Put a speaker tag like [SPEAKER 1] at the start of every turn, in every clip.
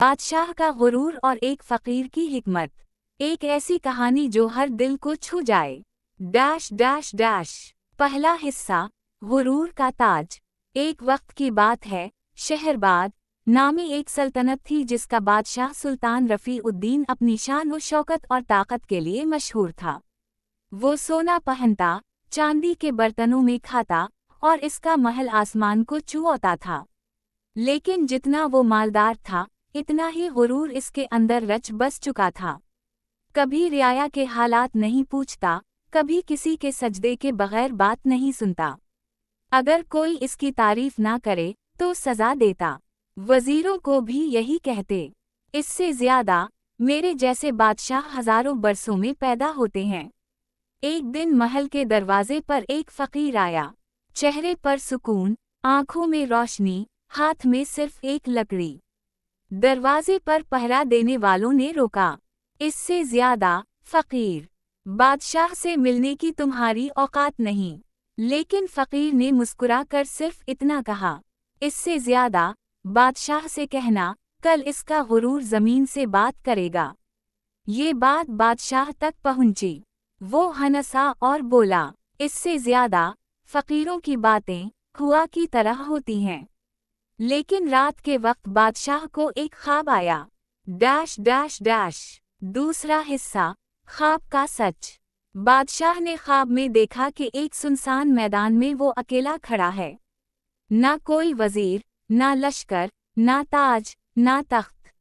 [SPEAKER 1] बादशाह का गुरूर और एक फकीर की हिकमत। एक ऐसी कहानी जो हर दिल को छू जाए। Dash dash dash. पहला हिस्सा, गुरूर का ताज। एक वक्त की बात है, शहरबाद नामी एक सल्तनत थी जिसका बादशाह सुल्तान रफ़ी-उद-दीन अपनी शान व शौकत और ताकत के लिए मशहूर था। वो सोना पहनता, चांदी के बर्तनों में खाता और इसका महल आसमान को छूता था। लेकिन जितना वो मालदार था, इतना ही गुरूर इसके अंदर रच बस चुका था। कभी रियाया के हालात नहीं पूछता, कभी किसी के सजदे के बगैर बात नहीं सुनता। अगर कोई इसकी तारीफ ना करे तो सजा देता। वजीरों को भी यही कहते, इससे ज्यादा मेरे जैसे बादशाह हजारों बरसों में पैदा होते हैं। एक दिन महल के दरवाजे पर एक फकीर आया। चेहरे पर सुकून, आंखों में रोशनी, हाथ में सिर्फ एक लकड़ी। दरवाजे पर पहरा देने वालों ने रोका। इससे ज्यादा फकीर, बादशाह से मिलने की तुम्हारी औकात नहीं। लेकिन फकीर ने मुस्कुरा कर सिर्फ इतना कहा, इससे ज्यादा बादशाह से कहना, कल इसका गुरूर जमीन से बात करेगा। ये बात बादशाह तक पहुंची। वो हंसा और बोला, इससे ज्यादा फकीरों की बातें हुआ की तरह होती हैं। लेकिन रात के वक्त बादशाह को एक ख्वाब आया। Dash dash dash. दूसरा हिस्सा, ख्वाब का सच। बादशाह ने ख्वाब में देखा कि एक सुनसान मैदान में वो अकेला खड़ा है। ना कोई वजीर, ना लश्कर, ना ताज, ना तख्त।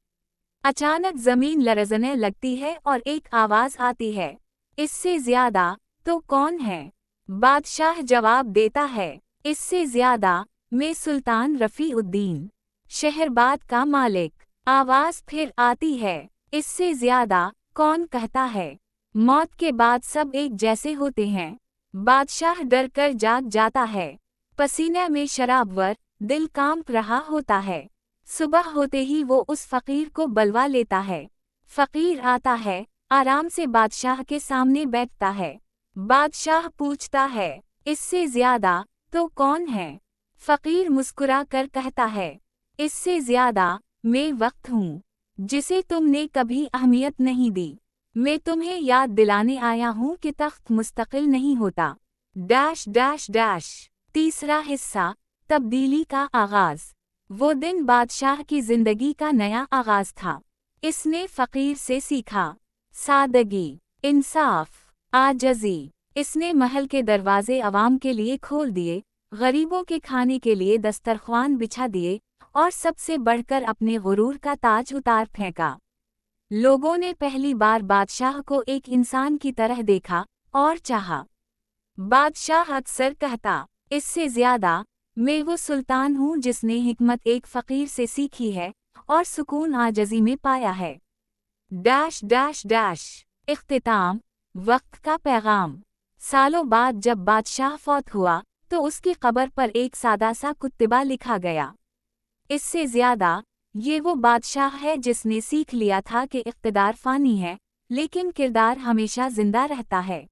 [SPEAKER 1] अचानक जमीन लरजने लगती है और एक आवाज आती है, इससे ज्यादा तो कौन है? बादशाह जवाब देता है, इससे ज्यादा मैं सुल्तान रफ़ी-उद-दीन, शहरबाद का मालिक। आवाज फिर आती है, इससे ज्यादा कौन कहता है? मौत के बाद सब एक जैसे होते हैं। बादशाह डर कर जाग जाता है। पसीने में शराबवर, दिल कांप रहा होता है। सुबह होते ही वो उस फकीर को बुलवा लेता है। फकीर आता है, आराम से बादशाह के सामने बैठता है। बादशाह पूछता है, इससे ज्यादा तो कौन है? फकीर मुस्कुरा कर कहता है, इससे ज्यादा मैं वक्त हूँ, जिसे तुमने कभी अहमियत नहीं दी। मैं तुम्हें याद दिलाने आया हूँ कि तख्त मुस्तकिल नहीं होता। Dash dash dash. तीसरा हिस्सा, तब्दीली का आगाज। वो दिन बादशाह की जिंदगी का नया आगाज था। इसने फकीर से सीखा, सादगी, इंसाफ, आजजी। इसने महल के दरवाजे अवाम के लिए खोल दिए, गरीबों के खाने के लिए दस्तरख्वान बिछा दिए और सबसे बढ़कर अपने गुरूर का ताज उतार फेंका। लोगों ने पहली बार बादशाह को एक इंसान की तरह देखा और चाहा। बादशाह अक्सर कहता, इससे ज्यादा मैं वो सुल्तान हूँ जिसने हिकमत एक फकीर से सीखी है और सुकून आजजी में पाया है। Dash dash dash. इख्तिताम, वक्त का पैगाम। सालों बाद जब बादशाह फौत हुआ तो उसकी कब्र पर एक सादा सा कुत्तबा लिखा गया, इससे ज्यादा ये वो बादशाह है जिसने सीख लिया था कि इक़्तिदार फ़ानी है, लेकिन किरदार हमेशा जिंदा रहता है।